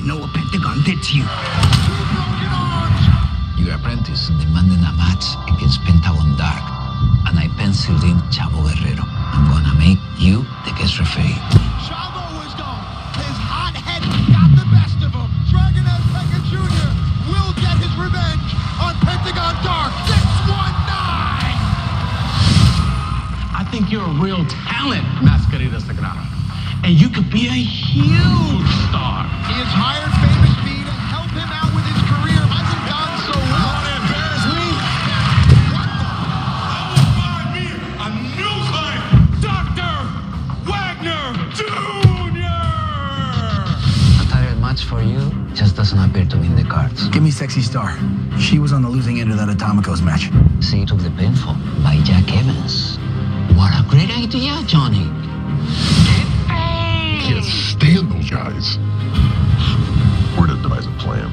know what Pentagon did to you. Your apprentice demanded a match against Pentagon Dark, and I penciled in Chavo Guerrero. I'm gonna make you the guest referee. Chavo was gone. His hot head got the best of him. Ravenous Jr. will get his revenge on Pentagon Dark. 619! I think you're a real talent, Mascarita Sagrada. And you could be a huge star. He has hired Famous B to help him out with his career. Hasn't gone so well. You want to embarrass me? What the? I will find me a new fight. Dr. Wagner Jr. A tired match for you just doesn't appear to be in the cards. Give me Sexy Star. She was on the losing end of that Atomicos match. See to the pinfall by Jack Evans. What a great idea, Johnny. Can't stand those guys. We're to devise a plan.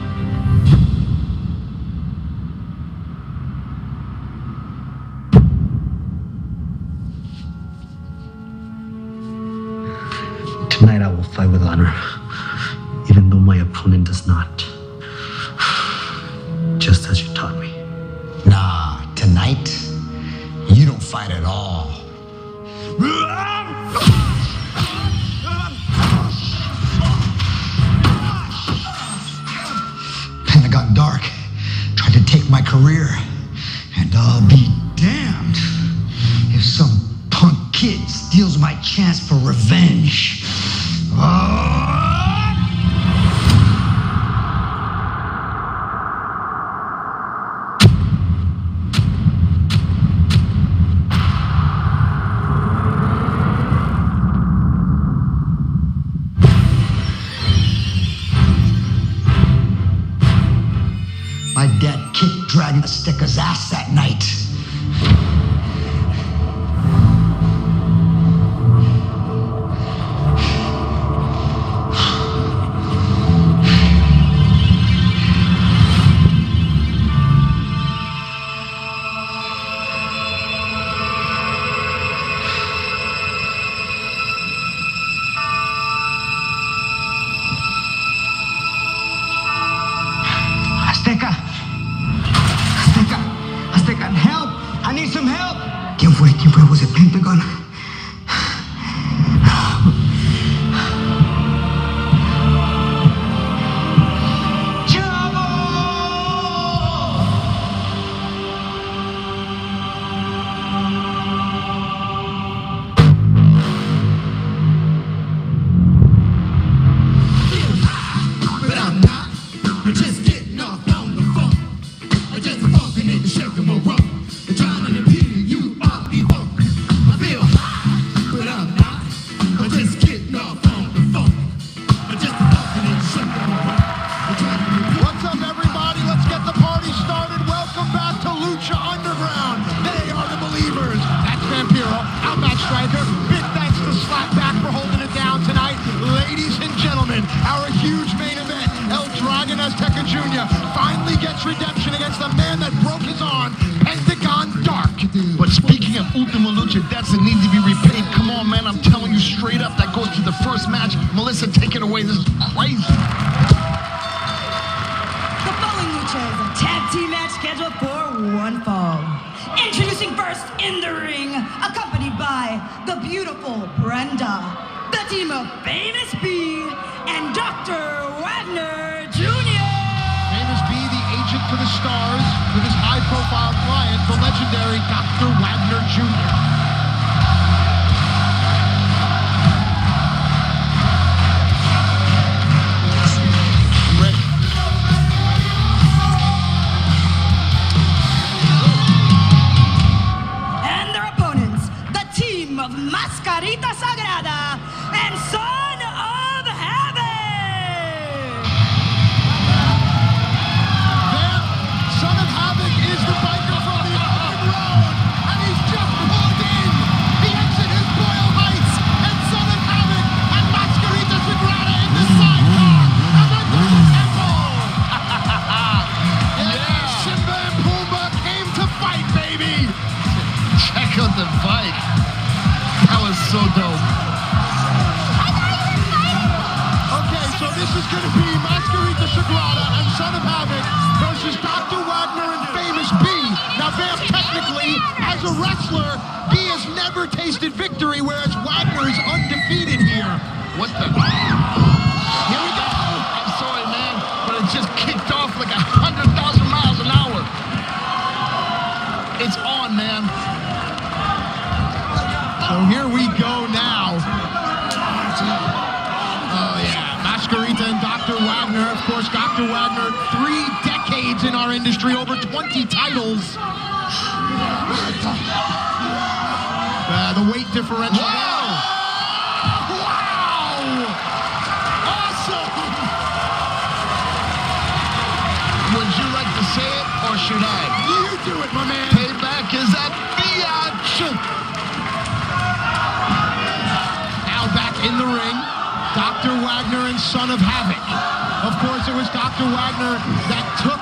Tonight I will fight with honor, even though my opponent does not. Just as you taught me. Nah, tonight, you don't fight at all. Pentagon Dark tried to take my career, and I'll be damned if some punk kid steals my chance for revenge. My dad kicked Dragon Sticker's ass that night. Azteca, help! I need some help! ¿Quién fue? ¿Was it Pentagon? Chavo! But I'm not. I'm just getting off on the phone. I'm just funkin' and shaking my rump. I'm trying to peel you off the hook. I feel high, but I'm not. I'm just getting off on the phone. I'm just funkin' and shaking my rump. What's up, everybody? Let's get the party started. Welcome back to Lucha Underground. They are the believers. That's Vampiro. I'm Matt Striker. Big thanks to Slapback for holding it down tonight. Ladies and gentlemen, our huge main event. El Dragon Azteca Jr. finally gets redemption against the man that broke his arm, Pentagon Dark. But speaking of Ultima Lucha debts that need to be repaid, come on, man, I'm telling you straight up, that goes to the first match. Melissa, take it away. This is crazy. The following Lucha is a tag team match scheduled for one fall. Introducing first in the ring, accompanied by the beautiful Brenda, the team of Famous B and Dr. Wagner Jr. Famous B, the agent for the stars, with his high-profile client, the legendary Dr. Wagner Jr. And their opponents, the team of Mascarita Sagrada and Son of Havoc. Son of Havoc is the biker from the Havoc Road, and like 100,000 miles an hour. It's on, man. So here we go now. Oh, yeah. Mascarita and Dr. Wagner. Of course, Dr. Wagner, 3 decades in our industry, over 20 titles. The weight differential. Wow! Wow! Awesome! Would you like to say it, or should I? You do it, my man. Payback is a biatch. Now back in the ring, Dr. Wagner and Son of Havoc. Of course, it was Dr. Wagner that took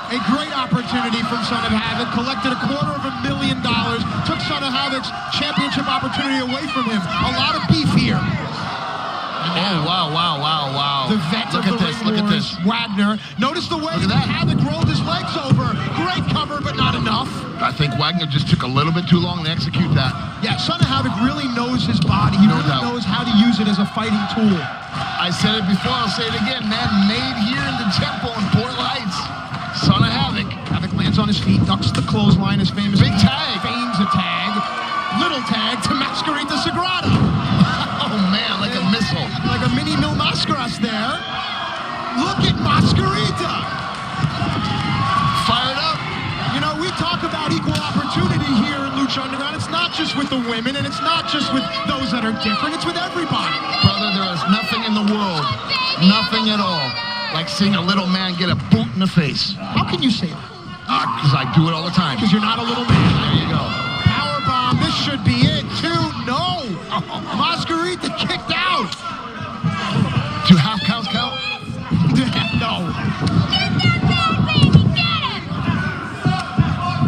a great opportunity from Son of Havoc, collected $250,000, took Son of Havoc's championship opportunity away from him. A lot of beef here. Oh, wow. The vet Look of at the this, ring look at wars, this. Wagner. Notice the way Look at that. Havoc rolled his legs over. Great cover, but not enough. I think Wagner just took a little bit too long to execute that. Yeah, Son of Havoc really knows his body. He No really doubt. knows how to use it as a fighting tool. I said it before, I'll say it again, man. Made here in the temple in Portland Heights. Son of Havoc. Havoc lands on his feet, ducks the clothesline, his famous Big tag. feigns a tag. Little tag to Mascarita Sagrada. Oh, man, like a missile. Like a mini Mil Mascaras there. Look at Mascarita. Fired up. You know, we talk about equal opportunity here in Lucha Underground. It's not just with the women, and it's not just with those that are different. It's with everybody. Brother, there is nothing in the world, nothing at all, like seeing a little man get a boot in the face. How can you say that? Because I do it all the time. Because you're not a little man. There you go. Power bomb. This should be it, too. No. Mascarita kicked out. Do half counts count? No.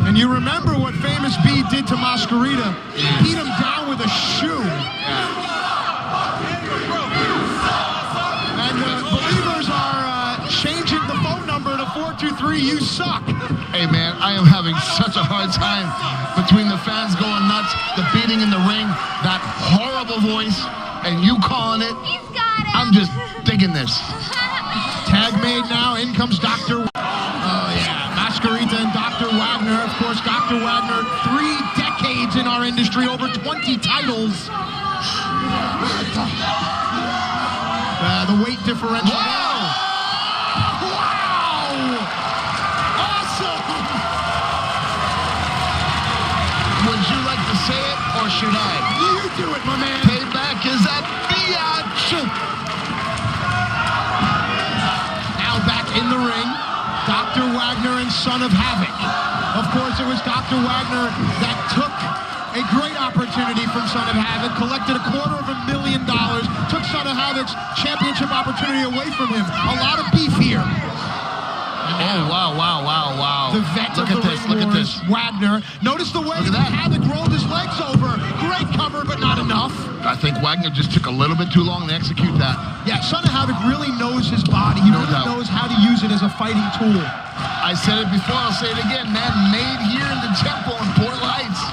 And you remember what Famous B did to Mascarita? Beat him down with a shoe. And believers are changing the phone number to 423 You Suck. Hey, man, I am having such a hard time between the fans going nuts, the beating in the ring, that horrible voice, and you calling it. He's got it. I'm just digging this. Tag made now. In comes Dr. Oh, yeah. Mascarita and Dr. Wagner. Of course, Dr. Wagner, 3 decades in our industry, over 20 titles. The weight differential. Wow! Wow! Awesome! Would you like to say it, or should I? You do it, my man. Payback is a biatch. Now back in the ring, Dr. Wagner and Son of Havoc. Of course, it was Dr. Wagner that took a great opportunity from Son of Havoc, collected $250,000, took Son of Havoc's championship opportunity away from him. A lot of beef here. Oh, wow. The vet Look of at the this, ring look at wars, this. Wagner. Notice the way Look at that. Havoc rolled his legs over. Great cover, but not enough. I think Wagner just took a little bit too long to execute that. Yeah, Son of Havoc really knows his body. He No really doubt. knows how to use it as a fighting tool. I said it before, I'll say it again, man. Made here in the temple in Portland Heights.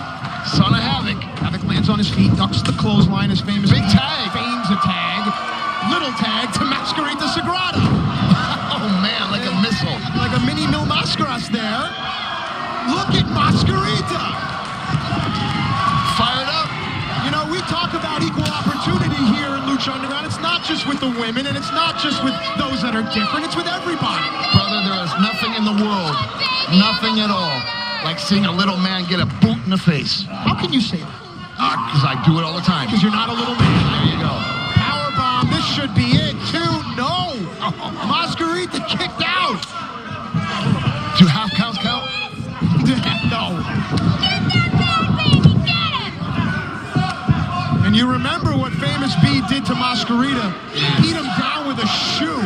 Son of Havoc. Havoc lands on his feet, ducks the clothesline, his famous Big tag. feigns a tag. Little tag to Mascarita Sagrada. Oh, man, like a missile. Like a mini Mil Mascaras there. Look at Mascarita. Fired up. You know, we talk about equal opportunity here in Lucha Underground. It's not just with the women, and it's not just with those that are different. It's with everybody. Brother, there is nothing in the world, nothing at all, like seeing a little man get a boot in the face. How can you say that? Because I do it all the time. Because you're not a little man. There you go. Power bomb. This should be it, too. No. Mascarita kicked out. Do half counts count? No. And you remember what Famous B did to Mascarita? Beat him down with a shoe.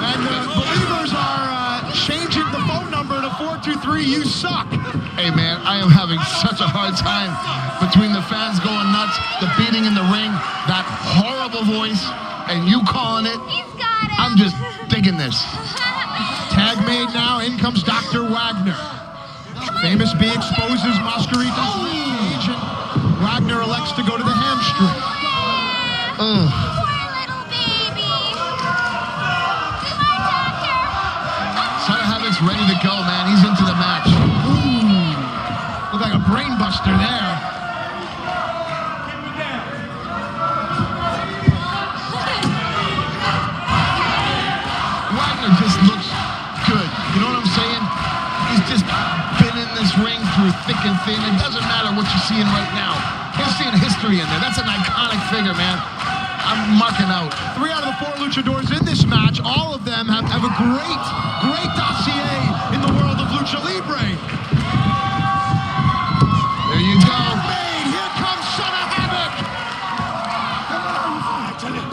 And believers are changing the phone number to 423 You Suck. Hey, man, I am having such a hard time between the fans going nuts, the beating in the ring, that horrible voice, and you calling it. He's got it. I'm just digging this. Tag made now. In comes Dr. Wagner. Famous B exposes Mascarita's ribcage, and Wagner elects to go to the hamstring. Poor little baby. monster there. Wagner just looks good. You know what I'm saying? He's just been in this ring through thick and thin. It doesn't matter what you're seeing right now. You're seeing history in there. That's an iconic figure, man. I'm marking out. 3 out of the 4 luchadors in this match, all of them have a great dossier in the world of Lucha Libre. There you go. Here comes Son of Havoc.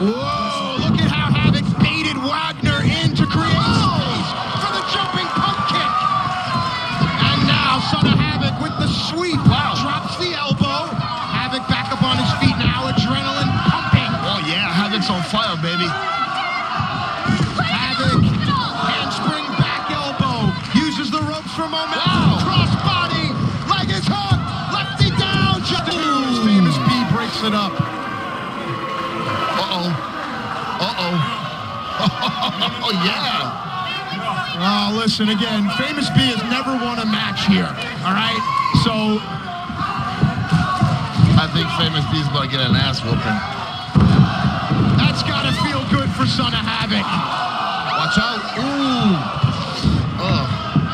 Whoa, look at how Havoc baited Wagner in to create space for the jumping pump kick. And now Son of Havoc with the sweep. Wow. Drops the elbow. Havoc back up on his feet now, adrenaline pumping. Oh, yeah, Havoc's on fire, baby. Havoc, handspring back elbow, uses the ropes for momentum. Wow. Cross body, leg is hooked, lefty down. Famous B breaks it up. Uh-oh. Uh-oh. Oh, yeah. Oh, listen, again, Famous B has never won a match here, all right? So, I think Famous B's about to get an ass whooping. that's got to feel good for Son of Havoc. Watch out. Ooh.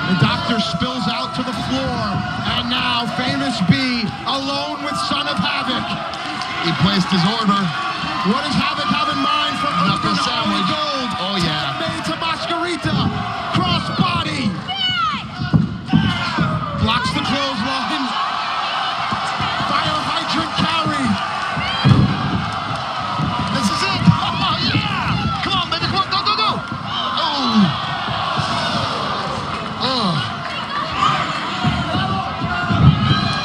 The doctor spills out to the floor, and now Famous B alone with Son of Havoc. He placed his order. What does Havoc have in mind for Knuckle Open sandwich. Gold? Oh, yeah. Made to Mascarita. Cross body. Blocks the clothesline. Fire hydrant carry. This is it. Oh, yeah. Come on, baby. Come on. Go. Oh. Oh.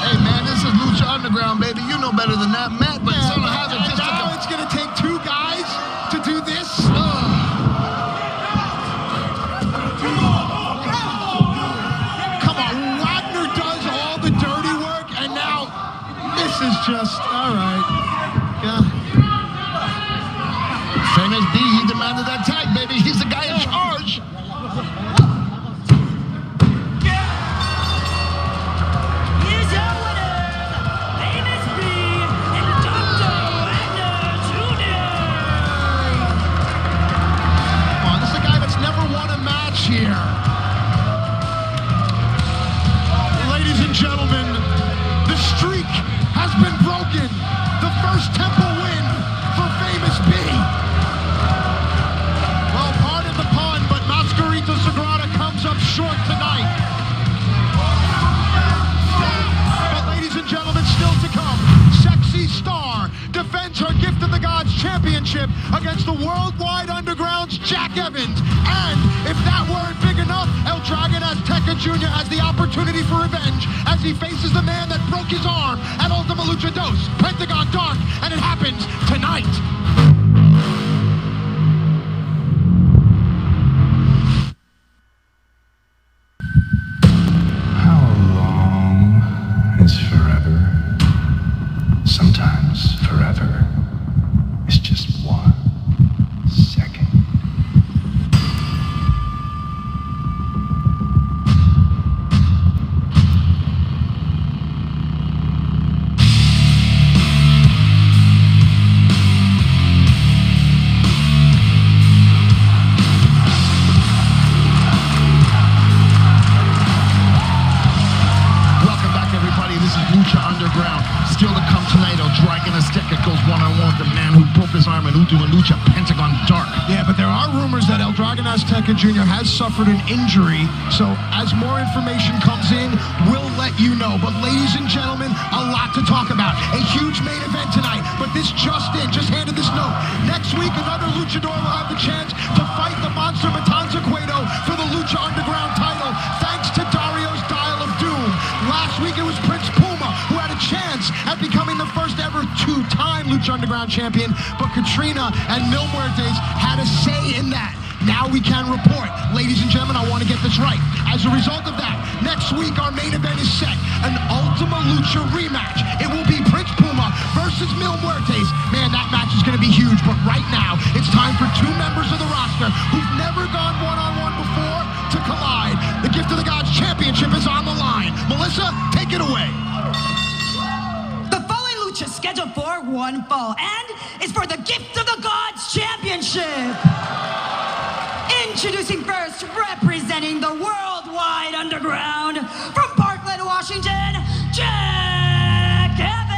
Hey, man, this is Lucha Underground, baby. You know better than that. Matt, but Son of Havoc just took Now a... it's going to take 2 guys to do this. Come on, Wagner does all the dirty work, and now this is just, all right. Yeah. Famous B, he demanded that tag, baby. He's the guy in charge. Here's your winners, Famous B and Dr. Wagner Jr. Come on, this is a guy that's never won a match here. Ladies and gentlemen, the streak has been broken. The first Temple win for Famous B. Well, pardon the pun, but Mascarita Sagrada comes up short tonight. But ladies and gentlemen, still to come, Sexy Star defends her Gift of the Gods Championship against the Worldwide Underground's Jack Evans. And if that weren't big enough, El Dragon Azteca Jr. has the opportunity for revenge as he faces the man that broke his arm at Ultima Lucha Dos, Pentagon Dark, and it happens tonight. How long is forever? Sometimes forever is just 1 second. Welcome back, everybody. This is Lucha Underground. Still to come tonight, El Dragon Azteca goes one-on-one with the man who broke his arm in Ultima Lucha, Pentagon Dark. Yeah, but there are rumors that El Dragon Azteca Jr. has suffered an injury. So as more information comes in, we'll let you know. But ladies and gentlemen, a lot to talk about. A huge main event tonight. But this just handed this note. Next week, another luchador will have the chance to fight the monster Matanza Cueto for the Lucha Underground title, thanks to Dario's Dial of Doom. Last week, it was Prince Puma who had a chance at becoming the first ever 2-time Lucha Underground champion. But Katrina and Mil Muertes had a say in that. Now we can report. Ladies and gentlemen, I want to get this right. As a result of that, next week our main event is set. An Ultima Lucha rematch. It will be Prince Puma versus Mil Muertes. Man, that match is going to be huge. But right now, it's time for 2 members of the roster who've never gone one-on-one before to collide. The Gift of the Gods Championship is on the line. Melissa, take it away. one fall. And it's for the Gift of the Gods Championship. Introducing first, representing the worldwide underground, from Parkland, Washington, Jack Evans!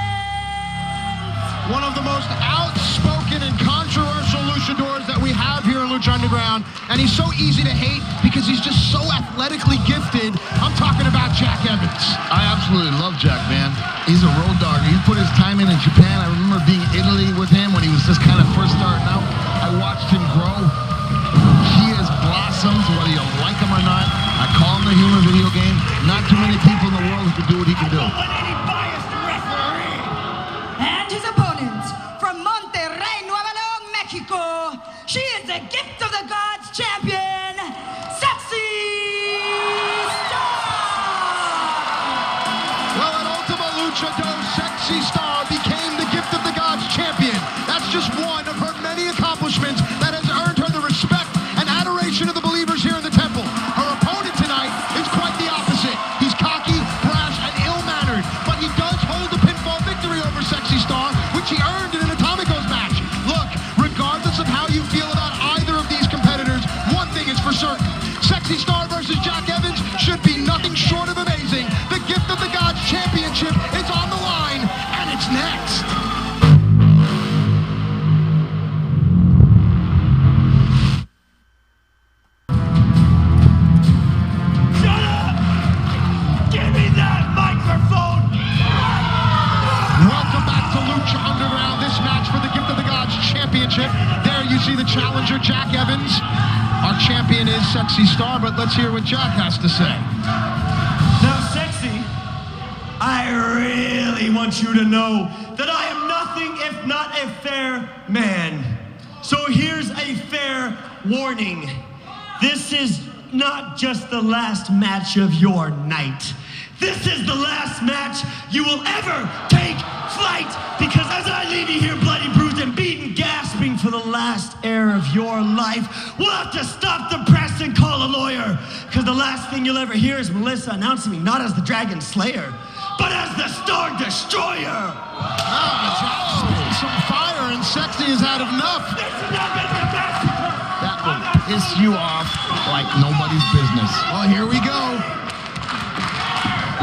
One of the most outspoken and controversial luchadors that we have here in Lucha Underground. And he's so easy to hate because he's just so athletically gifted. I'm talking about Jack Evans. I absolutely love Jack, man. He's a road dog. He put his time in Japan. I remember being in Italy with him when he was just kind of first starting out. I watched him grow. He has blossomed, whether you like him or not. I call him the human video game. Not too many people in the world who can do what he can do. And his opponent, from Monterrey, Nuevo León, Mexico, she is the Gift of the Gods champion, Sexy Star! Well, at Ultima Luchador, Sexy Star became the Gift of the Gods champion. That's just one of her many accomplishments that has earned her the respect and adoration of the believers here in the temple. Her opponent tonight is quite the opposite. He's cocky, brash, and ill-mannered, but he does hold the pinfall victory over Sexy Star, which he earned in an Atomicos match. Look, regardless of how you feel about either of these competitors, one thing is for certain. Sexy Star versus Jack Evans should be nothing short of amazing. The Gift of the Gods Championship is on the line, and it's next. There you see the challenger, Jack Evans. Our champion is Sexy Star, but let's hear what Jack has to say. Now, Sexy, I really want you to know that I am nothing if not a fair man. So here's a fair warning. This is not just the last match of your night. This is the last match you will ever take flight, because as I leave you here bloody, bruised, and beaten, gasping for the last air of your life, we'll have to stop the press and call a lawyer, because the last thing you'll ever hear is Melissa announcing me not as the Dragon Slayer, but as the Star Destroyer. Jack's spitting some fire, and Sexy has had enough. That will piss you off like nobody's business. Well, here we go.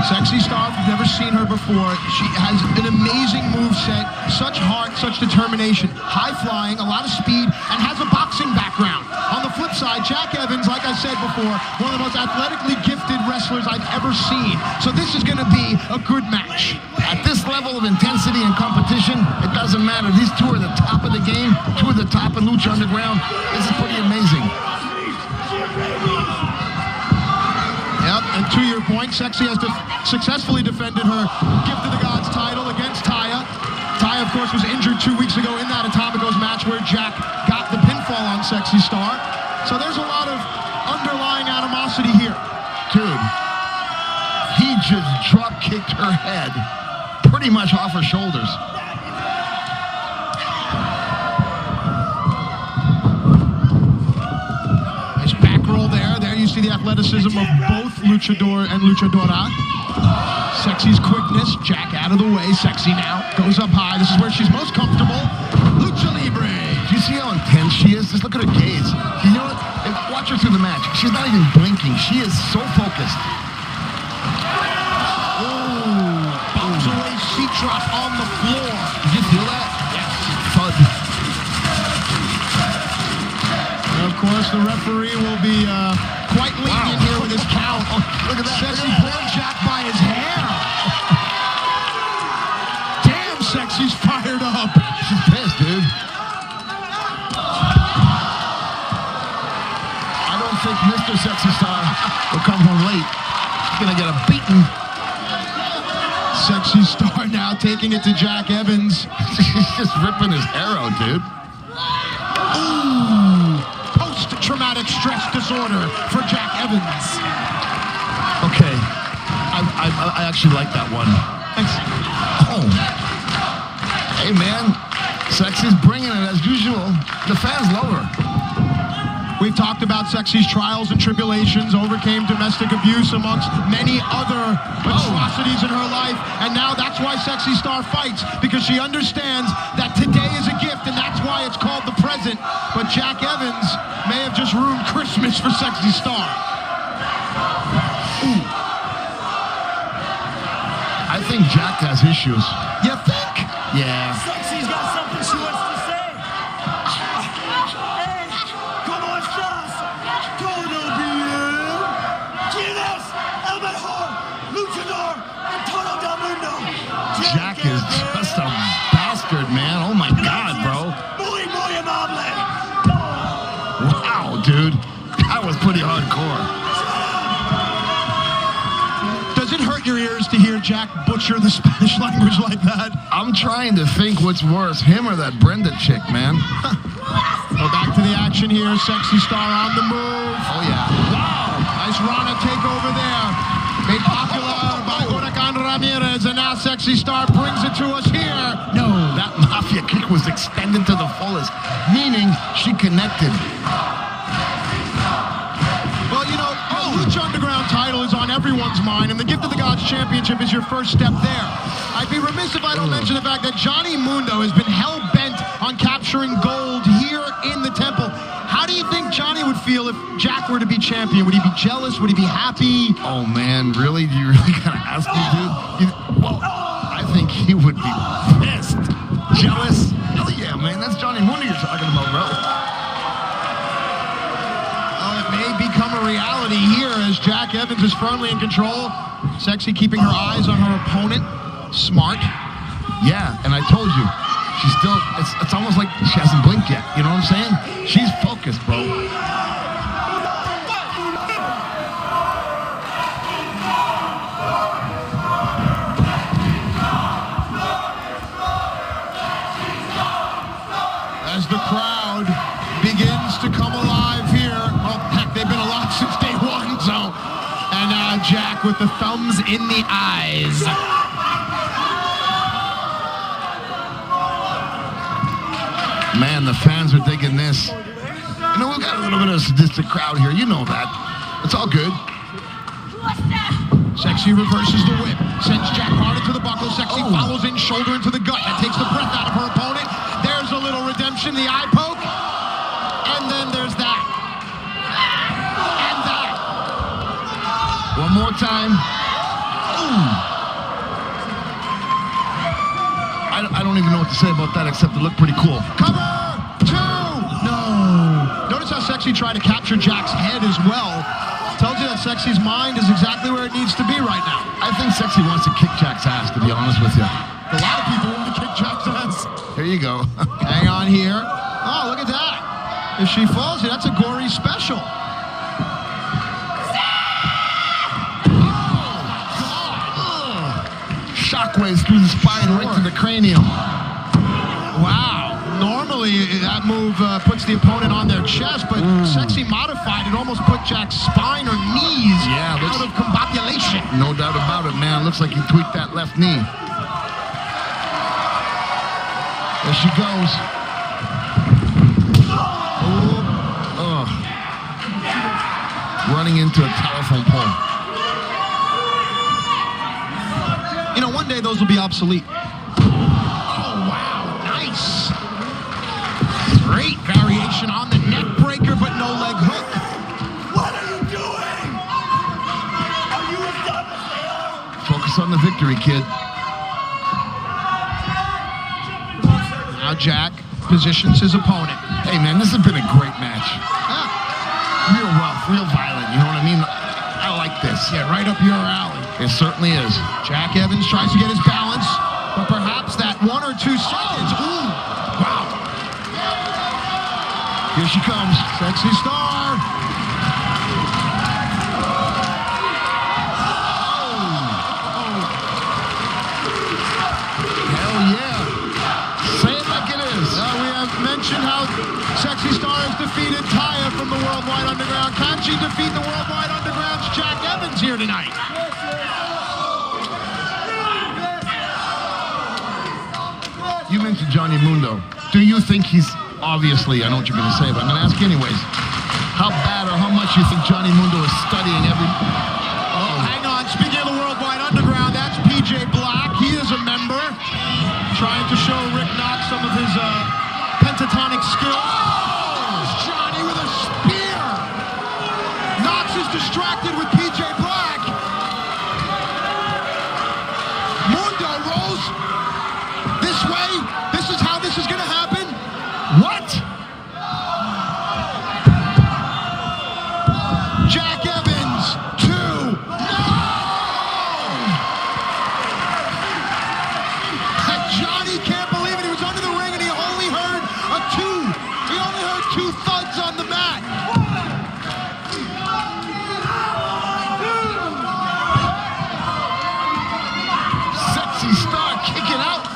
Sexy Star, you've never seen her before. She has an amazing moveset, such heart, such determination, high flying, a lot of speed, and has a boxing background. On the flip side, Jack Evans, like I said before, one of the most athletically gifted wrestlers I've ever seen. So this is going to be a good match. At this level of intensity and competition, it doesn't matter. These two are the top of the game, two of the top in Lucha Underground. This is pretty amazing. Yep, and to your point, Sexy has successfully defended her Gift of the Gods title against Taya. Taya, of course, was injured 2 weeks ago in that Atomicos match where Jack got the pinfall on Sexy Star. So there's a lot of underlying animosity here. Dude, he just drop-kicked her head pretty much off her shoulders. Nice back roll there. There you see the athleticism of both Luchador and Luchadora. Sexy's quickness. Jack out of the way. Sexy now goes up high. This is where she's most comfortable. Lucha Libre. Do you see how intense she is? Just look at her gaze. You know what? Watch her through the match. She's not even blinking. She is so focused. Oh, bounce away seat drop on the floor. Did you feel that? Yes. Thud. And of course, the referee will be quite lenient here with his count. Oh, look at that. Sexy pulling Jack by his hair. Damn, Sexy's fired up. She's pissed, dude. I don't think Mr. Sexy Star will come home late. He's gonna get a beating. Sexy Star now taking it to Jack Evans. She's just ripping his hair out, dude. Ooh, post-traumatic stress disorder for Jack Evans. Okay, I actually like that one. Thanks. Oh. Hey, man. Sexy's bringing it as usual. The fans love her. We've talked about Sexy's trials and tribulations, overcame domestic abuse amongst many other atrocities in her life, and now that's why Sexy Star fights, because she understands that today is a gift, and that's why it's called the present. But Jack Evans may have just ruined Christmas for Sexy Star. Ooh. I think Jack has issues. You think? Yeah. Sexy's got something she wants to say. Hey, como estas? Todo bien? ¿Quién es el mejor luchador en todo el mundo? Jack is just a bastard, man. Oh my God, bro. Muy, muy amable. Wow, dude. That was pretty hardcore. Does it hurt your ears to hear Jack butcher the Spanish language like that? I'm trying to think what's worse, him or that Brenda chick, man. Go back to the action here. Sexy Star on the move. Oh, yeah. Wow. Nice Rana takeover there. Made popular by Huracan Ramirez, and now Sexy Star brings it to us here. No, that Mafia kick was extended to the fullest, meaning she connected. Well, you know, the Lucha Underground title is on everyone's mind, and the Gift of the Gods Championship is your first step there. I'd be remiss if I don't mention the fact that Johnny Mundo has been hell-bent on capturing gold here in the temple. How do you think Johnny would feel if Jack were to be champion? Would he be jealous? Would he be happy? Oh, man, really? Do you really gotta ask me, dude? Well, I think he would be pissed. Jealous? Hell yeah, man. That's Johnny Mundo you're talking about, bro. Well, it may become a reality here as Jack Evans is firmly in control. Sexy keeping her eyes on her opponent. Smart. Yeah, and I told you, she's still, it's almost like she hasn't blinked yet. You know what I'm saying? She's focused, bro. As the crowd begins to come alive here. Well, heck, they've been alive since day one, so. And now Jack with the thumbs in the eyes. Man, the fans are digging this. You know, we've got a little bit of a sadistic crowd here. You know that. It's all good. Sexy reverses the whip. Sends Jack hard into the buckle. Sexy follows in, shoulder into the gut. That takes the breath out of her opponent. There's a little redemption, the eye poke. And then there's that. And that. One more time. Ooh. I don't even know what to say about that except it looked pretty cool. Cover! Two! No. Notice how Sexy tried to capture Jack's head as well. Tells you that Sexy's mind is exactly where it needs to be right now. I think Sexy wants to kick Jack's ass, to be honest with you. A lot of people want to kick Jack's ass. There you go. Hang on here. Oh, look at that. If she falls, that's a gory special. Shockwaves through the spine, right to the cranium. Wow. Normally, that move puts the opponent on their chest, but Sexy modified it, almost put Jack's spine or knees out of combobulation. No doubt about it, man. Looks like he tweaked that left knee. There she goes. Oh. Running into a telephone pole. You know, one day those will be obsolete. Oh, wow. Nice. Great variation on the neck breaker, but no leg hook. What are you doing? Are you a dumb as Focus on the victory, kid. Now Jack positions his opponent. Hey, man, this has been a great match. Real rough, real violent, you know what I mean? I like this. Yeah, right up your alley. It certainly is. Jack Evans tries to get his balance, but perhaps that 1 or 2 seconds. Ooh, wow. Here she comes. Sexy Star. Hell yeah. Say it like it is. We have mentioned how Sexy Star has defeated Taya from the Worldwide Underground. Can she defeat the Worldwide Underground's Jack Evans here tonight? You mentioned Johnny Mundo. Do you think he's, obviously, I know what you're going to say, but I'm going to ask you anyways. how bad or how much you think Johnny Mundo is studying every... Oh, hang on. Speaking of the Worldwide Underground, that's PJ Black. He is a member trying to show Rick Knox some of his pentatonic skills. Oh, Johnny with a spear. Knox is distracted with PJ Black. Mundo rolls this way. This is how this is going to happen. What? Jack Evans, 2. No! Johnny can't believe it. He was under the ring and he only heard a 2. He only heard 2 thuds on the mat. Sexy Star kicking out.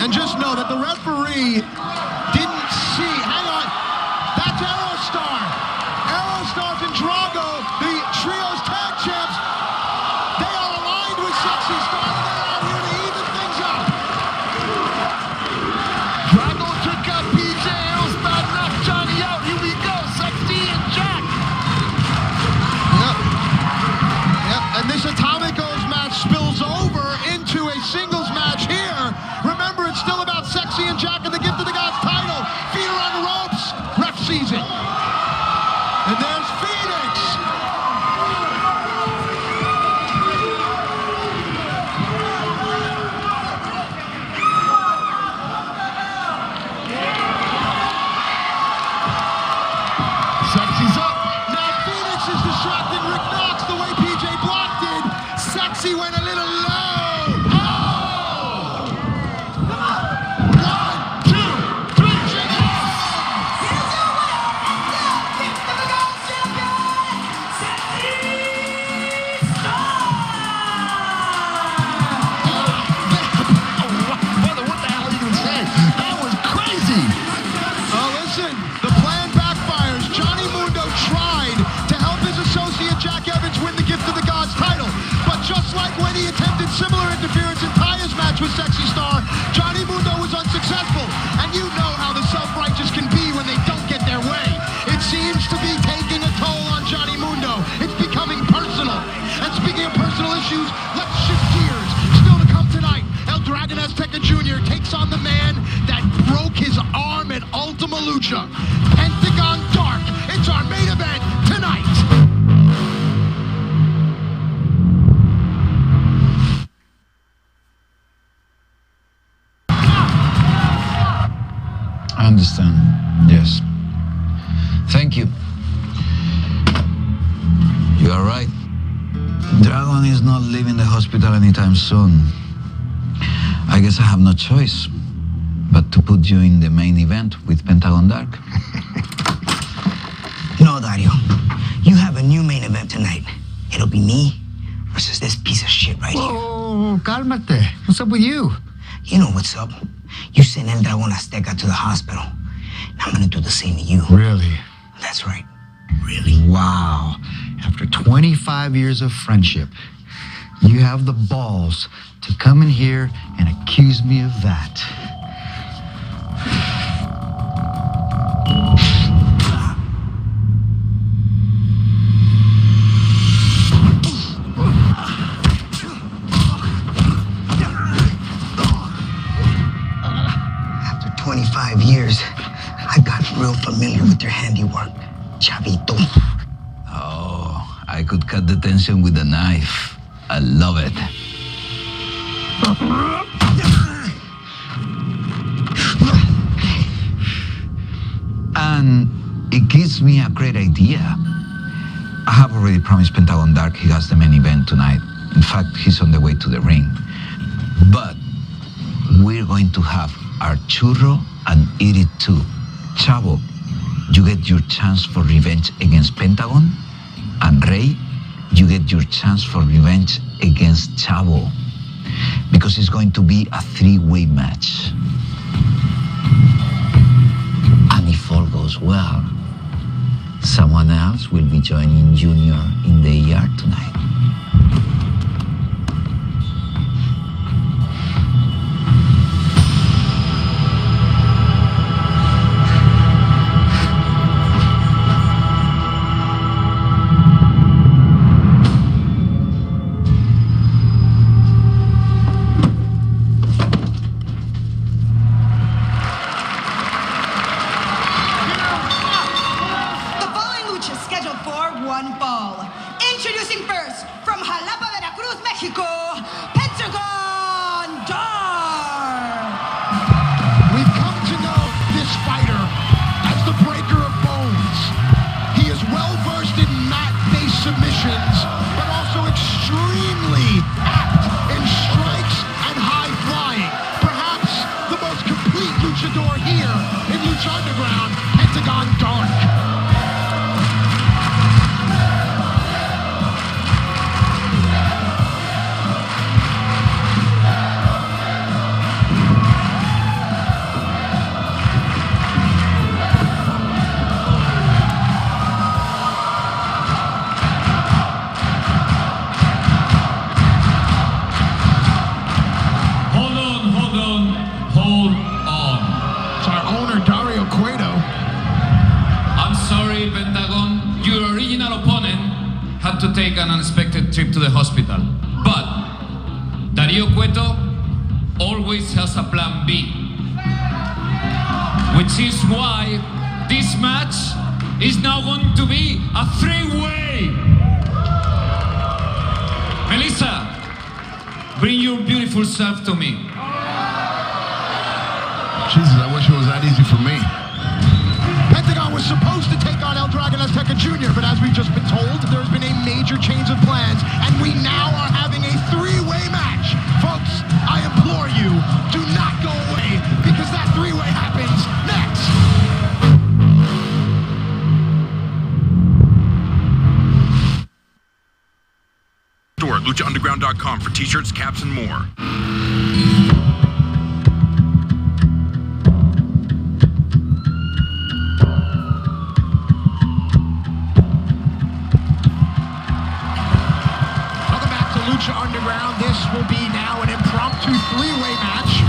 And just know that the referee didn't see. Hang on. That's Aerostar. Aerostar and Drago, the Trios Tag Champs. They are aligned with Sexy Star, and they're out here to even things out. Drago took out PJ. Aerostar knocked Johnny out. Here we go. Sexy and Jack. Yep. And this Atomicos match spills over into a singles match here. Remember, it's still about Sexy and Jack and the Gift of the Gods title. Feet are on the ropes. Ref sees it. And there's Phoenix. Sexy's up. Now Phoenix is distracting Rick Knox the way PJ Black did. Sexy went a little low. Oh! 1, 2, 3, Brother, what the hell are you going to say? That was crazy. Oh, listen, the plan backfires. Johnny Mundo tried to help his associate Jack Evans win the Gift of the Gods title. But just like when he attempted similar interference in Taya's match with Sexy Star, Johnny Mundo was unsuccessful. And you know how the self-righteous can be when they don't get their way. It seems to be taking a toll on Johnny Mundo. It's becoming personal. And speaking of personal issues, let's shift gears. Still to come tonight, El Dragon Azteca Jr. takes on the man that broke his arm at Ultima Lucha. Pentagon Dark. It's our main event tonight. I understand. Yes. Thank you. You are right. Dragon is not leaving the hospital anytime soon. I guess I have no choice but to put you in the main event with Pentagon Dark. No, Dario. You have a new main event tonight. It'll be me versus this piece of shit right here. Oh, cálmate. What's up with you? You know what's up. You sent El Dragon Azteca to the hospital. Now I'm gonna do the same to you. Really? That's right. Really? Wow. After 25 years of friendship, you have the balls to come in here and accuse me of that. After 25 years, I got real familiar with your handiwork, Chavito. Oh, I could cut the tension with a knife. I love it. And it gives me a great idea. I have already promised Pentagon Dark he has the main event tonight. In fact, he's on the way to the ring. But we're going to have our churro and eat it too. Chavo, you get your chance for revenge against Pentagon. And Rey, you get your chance for revenge against Chavo. Because it's going to be a three-way match. And if all goes well, someone else will be joining Junior in the ER tonight. Mexico, Pentagon Dark. We've come to know this fighter as the breaker of bones. He is well-versed in mat-based submissions, but also extremely apt in strikes and high flying. Perhaps the most complete luchador here in Lucha Underground, Pentagon Dark. Hold on. It's our owner, Dario Cueto. I'm sorry, Pentagon. Your original opponent had to take an unexpected trip to the hospital. But Dario Cueto always has a plan B. Which is why this match is now going to be a three-way. Melissa, bring your beautiful self to me. Jesus, I wish it was that easy for me. Pentagon was supposed to take on El Dragon Azteca Jr., but as we've just been told, there's been a major change of plans, and we now are having a three-way match. Folks, I implore you, do not go away, because that three-way happens next. Store at luchaunderground.com for t-shirts, caps, and more. Lucha Underground. This will be now an impromptu three-way match.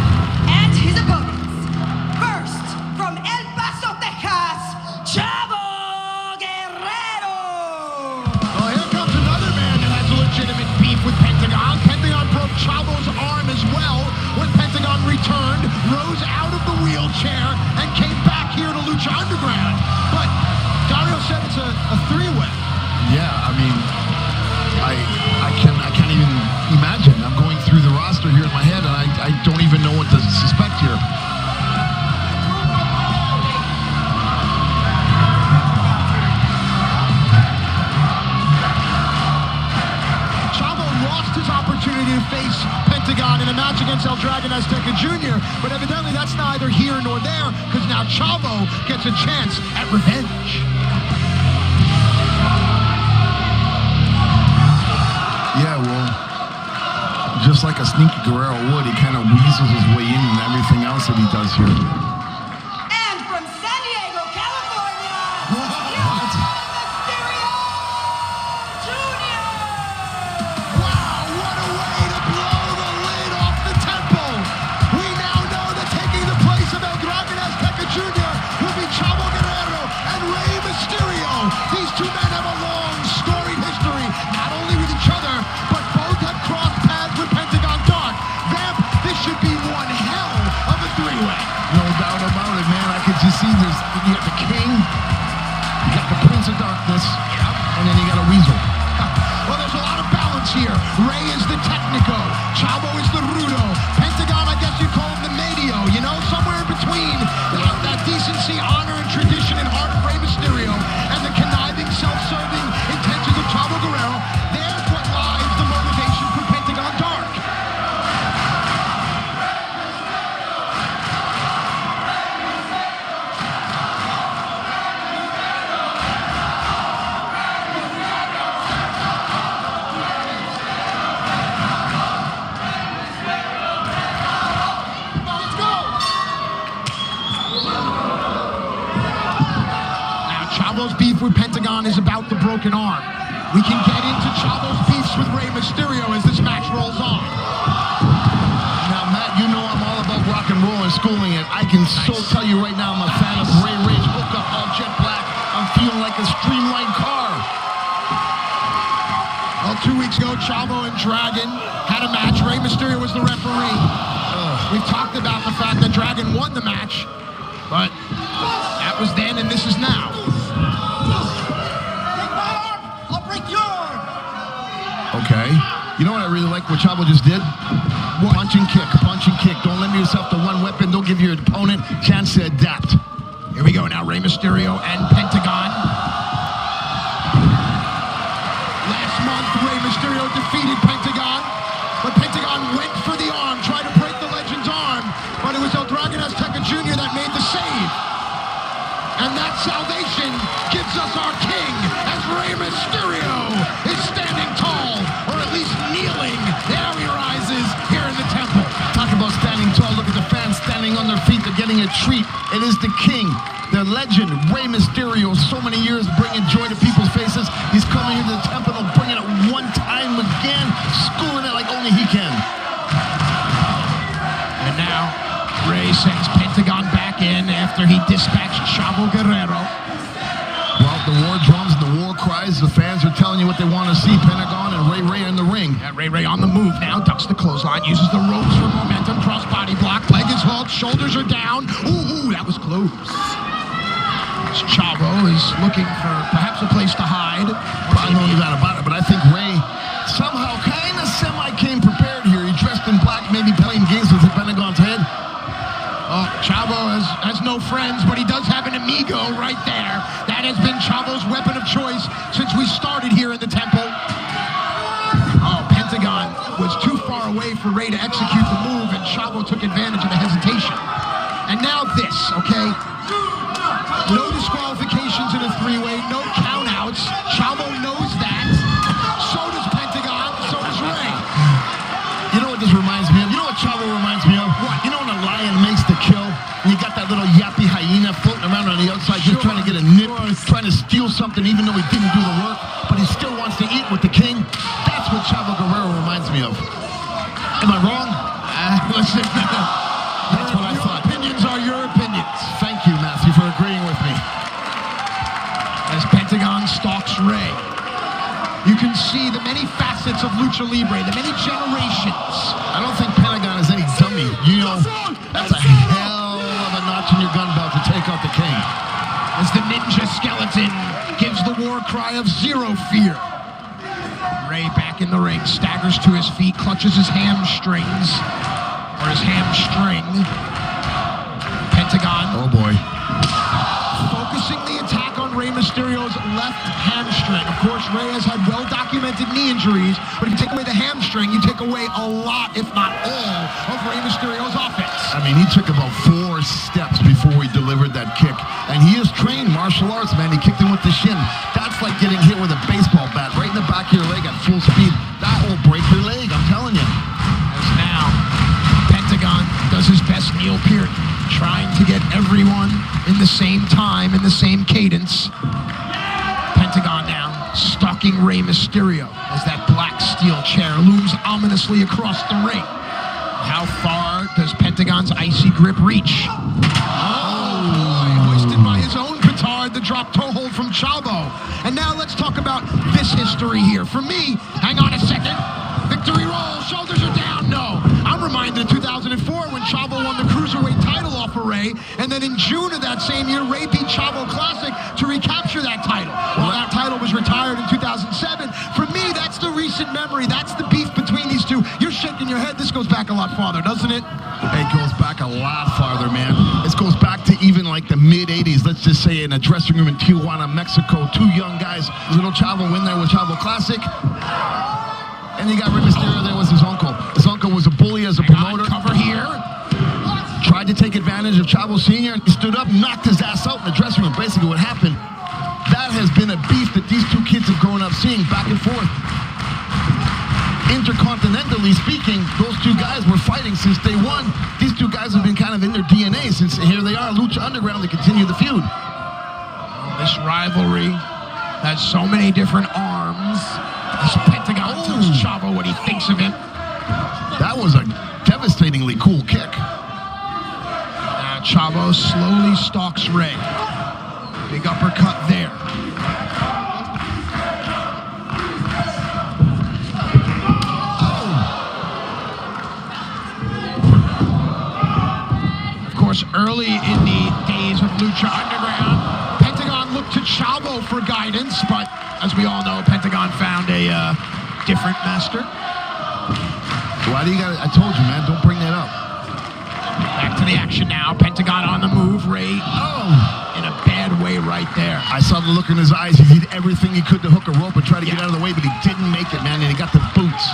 And his opponents. First, from El Paso, Texas, Chavo Guerrero. Well, here comes another man that has legitimate beef with Pentagon. Pentagon broke Chavo's arm as well when Pentagon returned, rose out of the wheelchair, and came back here to Lucha Underground. But Dario said it's a three-way. Yeah, I mean, I can't even imagine. I'm going through the roster here in my head, and I don't even know what to suspect here. Chavo lost his opportunity to face Pentagon in a match against El Dragon Azteca Jr., but evidently that's neither here nor there, because now Chavo gets a chance at revenge. Yeah, well, just like a sneaky Guerrero would, he kind of weasels his way in and everything else that he does here. And from San Diego, California, Mysterio Jr. Wow, what a way to blow the lid off the temple. We now know that taking the place of El Dragon Azteca Jr. will be Chavo Guerrero and Rey Mysterio. These two men have a long, storied history, not only with each other, but both have crossed paths with Pentagon Dark. Vamp, this should be one hell of a three-way. No doubt about it, man. I could just see you got the King, you got the Prince of Darkness, and then you got a Weasel. Well, there's a lot of balance here. Rey is the Technico. Chavo is the Rudo. Pentagon, I guess you'd call him the Medio. You know, somewhere in between that decency, honor, and tradition and heart of Rey Mysterio and the conniving, self-serving intentions of Chavo Guerrero. There's what lies the motivation for Pentagon Dark. Let's go! Now, Chavo's beef with Pentagon is about the broken arm. We can get into Chavo's beefs with Rey Mysterio as this match rolls on. Now, Matt, you know I'm all about rock and roll and schooling it. I can so tell you right now I'm a fan of Ray Rage, hook up all jet black. I'm feeling like a streamlined car. Well, 2 weeks ago, Chavo and Dragon had a match. Rey Mysterio was the referee. We've talked about the fact that Dragon won the match, but that was then and this is now. Take my arm, I'll break your arm. Okay. You know what I really like what Chavo just did? Punch and kick, punch and kick. Don't limit yourself to one weapon. Don't give your opponent a chance to adapt. Here we go now, Rey Mysterio and Pentagon. Last month, Rey Mysterio defeated Pentagon, but Pentagon went for the arm, tried to break the Legend's arm, but it was El Dragon Azteca Jr. that made the save. And that salvation gives us our king, as Rey Mysterio is standing tall, or at least kneeling. There he rises here in the temple. Talk about standing tall. Look at the fans standing on their feet. They're getting a treat. It is the king, the legend, Rey Mysterio. So many years bringing joy to people's faces. He's coming into the temple and bringing it one time again, schooling it like only he can. And now, Rey sends Pentagon back in after he dispatched Chavo Guerrero. Well, the war drums and the war cries, the fans are telling you what they want to see. Pentagon and Ray in the ring. Yeah, Ray on the move now, ducks the clothesline, uses the ropes for momentum, cross body block, leg is hooked, shoulders are down. Ooh, that was close. Chavo is looking for perhaps a place to hide. I know that about it, but I think Ray somehow kind of semi-came prepared here. He dressed in black, maybe playing games with the Pentagon's head. Oh, Chavo has no friends, but he does have an amigo right there. That has been Chavo's weapon of choice since we started here in the temple. Oh, Pentagon was too far away for Ray to execute the move, and Chavo took advantage of the hesitation. And now this, okay? No disqualifications in a three-way, no countouts. Chavo knows that. So does Pentagon, so does Ray. You know what this reminds me of? You know what Chavo reminds me of? What? You know when a lion makes the kill, and you got that little yappy hyena floating around on the outside, just trying to get a nip, trying to steal something even though he didn't do the work, but he still wants to eat with the king? That's what Chavo Guerrero reminds me of. Am I wrong? Listen, that's what I thought. Opinions are your opinions. Thank you, Matthew, for agreeing with me. As Pentagon stalks Ray, you can see the many facets of Lucha Libre, the many generations. I don't think Pentagon is any dummy. You know, that's a hell of a notch in your gun belt to take out the king. As the ninja skeleton gives the war cry of zero fear. Ray back in the ring, staggers to his feet, clutches his hamstrings, or his hamstring. Pentagon. Oh boy. Focusing the attack on Rey Mysterio's left hamstring. Of course, Ray has had well-documented knee injuries, but if you take away the hamstring, you take away a lot, if not all, of Rey Mysterio's offense. I mean, he took about 4 steps before he delivered that kick. And he is trained martial arts, man. He kicked him with the shin. That's like getting hit with a baseball bat right in the back of your leg at full speed. That will break your leg, I'm telling you. As now, Pentagon does his best Neil Peart, trying to get everyone in the same time, in the same cadence. Pentagon now stalking Rey Mysterio as that black steel chair looms ominously across the ring. How far does Pentagon's icy grip reach? Hoisted by his own petard, the drop toe hold from Chavo. And now let's talk about this history here. For me, hang on a second. Victory roll, shoulders are down, no. I'm reminded of 2004 when Chavo won the Cruiserweight title off of Ray, and then in June of that same year, Ray beat Chavo Classic to recapture that title. Well, that title was retired in 2007. For me, that's the recent memory. That's the beef between these two. You're shaking your head. This goes back a lot farther, doesn't it? It goes back a lot farther, man. This goes back to even like the mid-'80s. Let's just say in a dressing room in Tijuana, Mexico. 2 young guys. Little Chavo win there with Chavo Classic. And you got Rey Mysterio there was his uncle. His uncle was a bully as a promoter. Cover here. Tried to take advantage of Chavo Sr. and he stood up, knocked his ass out in the dressing room. Basically what happened, that has been a beef that these 2 kids have grown up seeing back and forth. Intercontinentally speaking, those 2 guys were fighting since day one. These 2 guys have been kind of in their DNA since here they are, Lucha Underground, to continue the feud. This rivalry has so many different arms. This Pentagon tells Chavo what he thinks of him. That was a devastatingly cool kick. Now Chavo slowly stalks Ray. Big uppercut there. Of course, early in the days of Lucha Underground, Pentagon looked to Chavo for guidance, but as we all know, Pentagon found a different master. Why do you got? I told you, man. Don't bring that up. Back to the action now. Pentagon on the move. Ray, in a bad way right there. I saw the look in his eyes. He did everything he could to hook a rope and try to get out of the way, but he didn't make it, man. And he got the boots.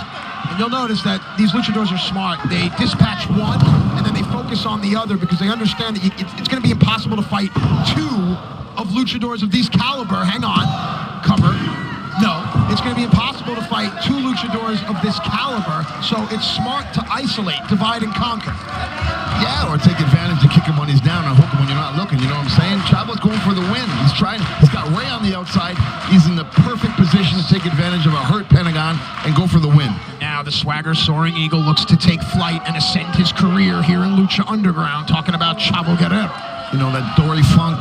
And you'll notice that these luchadors are smart. They dispatch one, and then they focus on the other because they understand that it's going to be impossible to fight two of luchadors of these caliber. Hang on. Cover. No. It's going to be impossible to fight two luchadors of this caliber, so it's smart to isolate, divide, and conquer. Yeah, or take advantage and kick him when he's down and hook him when you're not looking. You know what I'm saying? Chavo's going for the win. He's trying. He's got Ray on the outside. He's in the perfect position to take advantage of a hurt Pentagon and go for the win. Now the swagger soaring eagle looks to take flight and ascend his career here in Lucha Underground. Talking about Chavo Guerrero. You know, that Dory Funk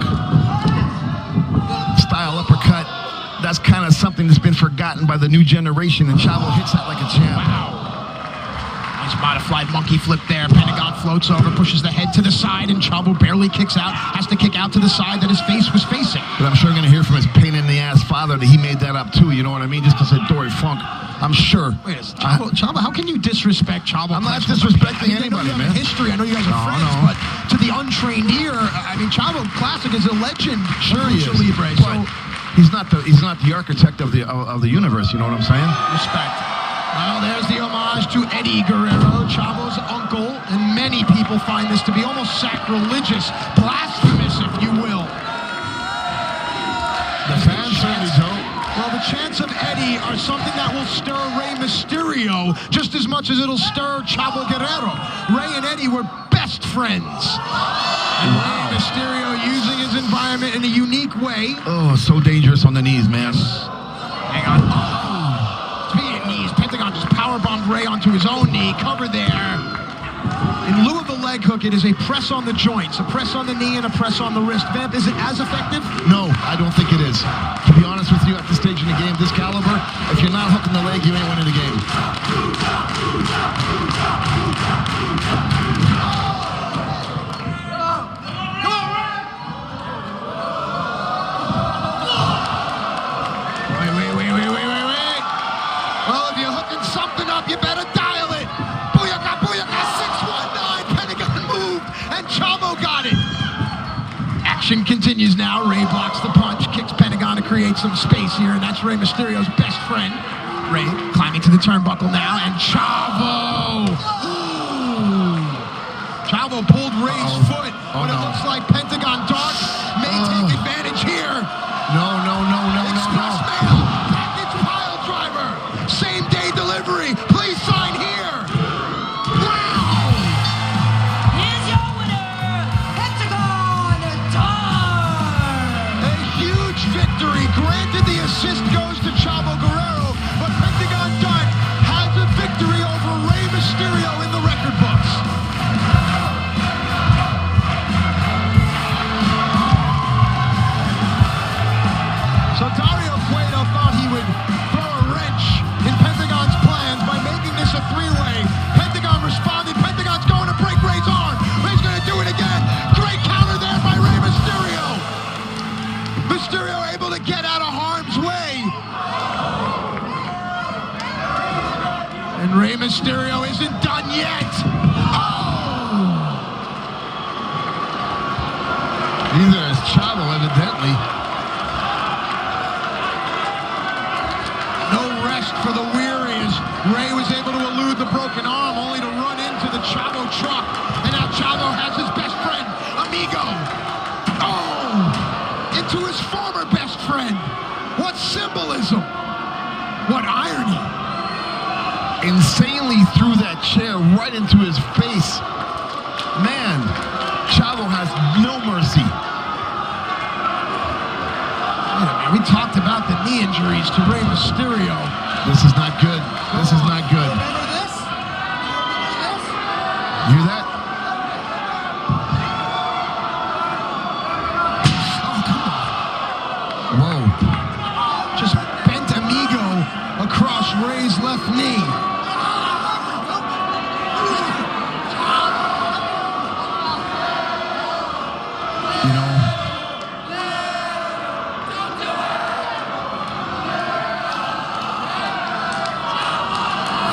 style uppercut. That's kind of something that's been forgotten by the new generation, and Chavo hits that like a champ. Wow. Nice modified monkey flip there. Pentagon floats over, pushes the head to the side, and Chavo barely kicks out. Has to kick out to the side that his face was facing. But I'm sure going to hear from his pain-in-the-ass father that he made that up too, you know what I mean? Just because of Dory Funk. I'm sure. Wait, Chavo, how can you disrespect Chavo? I'm not disrespecting anybody, man. History, I know you guys are friends, but to the untrained ear, I mean, Chavo Classic is a legend. Sure he is. Libre, so he's not the architect of the universe. You know what I'm saying? Respect. Well, there's the homage to Eddie Guerrero, Chavo's uncle, and many people find this to be almost sacrilegious, blasphemous, if you will. The fans certainly don't. Well, the chants of Eddie are something that will stir Rey Mysterio just as much as it'll stir Chavo Guerrero. Rey and Eddie were best friends. And Rey Mysterio using his environment in a unique way. Oh, so dangerous on the knees, man. Hang on. Speaking of knees, Pentagon just powerbombed Rey onto his own knee. Cover there. In lieu of the leg hook, it is a press on the joints, a press on the knee, and a press on the wrist. Vamp, is it as effective? No, I don't think it is. To be honest with you, at this stage in the game, this caliber, if you're not hooking the leg, you ain't winning the game. Wait. Well, if you're hooking something up, you better dial it. Booyaka, 619. Pentagon moved, and Chavo got it. Action continues now. Rey blocks the punch, kicks Pentagon to create some space here, and that's Rey Mysterio's best friend. Rey climbing to the turnbuckle now, and Chavo. Ooh. Chavo pulled Rey's foot, but it looks like Pentagon Dark may take advantage here. No. Express mail, package pile driver, same day delivery. Please sign here. Wow! Here's your winner, Pentagon Dark. A huge victory. Granted, the assist goes to Chavo Guerrero, but Pentagon Dark has a victory over Rey Mysterio in the record books. So Dario Cueto thought he would throw a wrench in Pentagon's plans by making this a three-way. Pentagon responded. Pentagon's going to break Rey's arm. Rey's going to do it again. Great counter there by Rey Mysterio. Mysterio able to get out of harm's way. And Rey Mysterio isn't done yet. Oh! Neither is Chavo, evidently. No rest for the weary as Rey was able to elude the broken arm, only to run into the Chavo truck. And now Chavo has his best friend, Amigo. Oh! Into his former best friend. What symbolism. What irony. Insanely threw that chair right into his face. Man, Chavo has no mercy. We talked about the knee injuries to Rey Mysterio. This is not good. This is not good. Remember this? You hear that? Oh, come on. Whoa. Just bent Amigo across Rey's left knee. You know,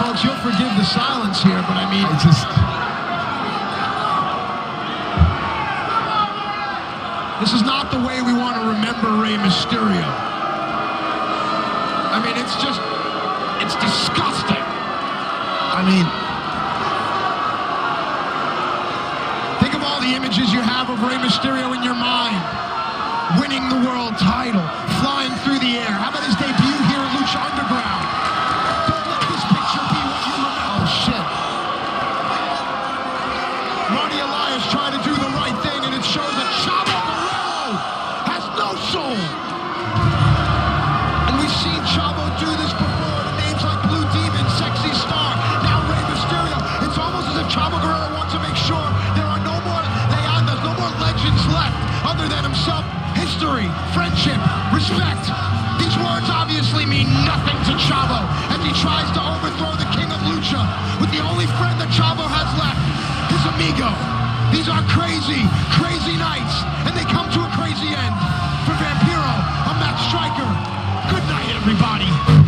Folks, you'll forgive the of silence here, but I mean, this is not the way we want to remember Rey Mysterio. I mean, it's disgusting. I mean, think of all the images you have of Rey Mysterio in your mind. Winning the world title, flying through the air. How about his debut here at Lucha Underground? Don't let this picture be what you remember. Oh, shit. Marty Elias trying to do the right thing, and it shows that Chavo Guerrero has no soul. And we've seen Chavo do this before to names like Blue Demon, Sexy Star, now Rey Mysterio. It's almost as if Chavo Guerrero wants to make sure there are no more leyendas, no more legends left other than himself. History, friendship, respect. These words obviously mean nothing to Chavo as he tries to overthrow the king of Lucha with the only friend that Chavo has left, his amigo. These are crazy, crazy nights, and they come to a crazy end. For Vampiro, I'm Matt Stryker. Good night, everybody.